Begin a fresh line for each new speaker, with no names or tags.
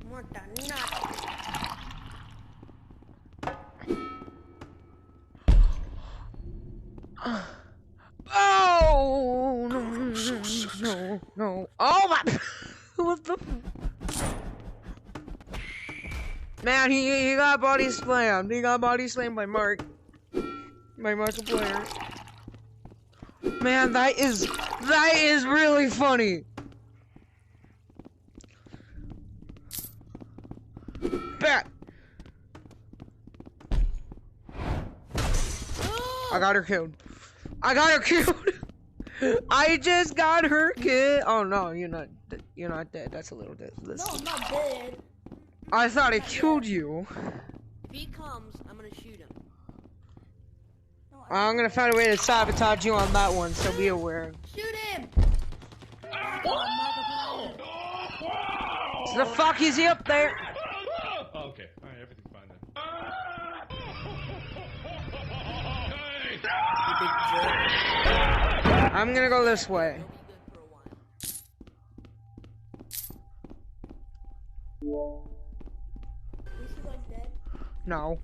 What the nut?
Oh no! Oh my! What the? Man, he got body slammed. He got body slammed by Markiplier. Man, that is really funny. Bat. I got her killed. I just got her killed. Oh no, you're not dead. That's a little dead.
No, I'm not dead.
I thought I killed you.
If he comes, I'm gonna shoot him. No,
I'm gonna find a way to sabotage you on that one, so be aware.
Shoot him!
So the fuck is he up there?
Oh, okay, alright, everything's fine then.
I'm gonna go this way.
Is he like dead?
No.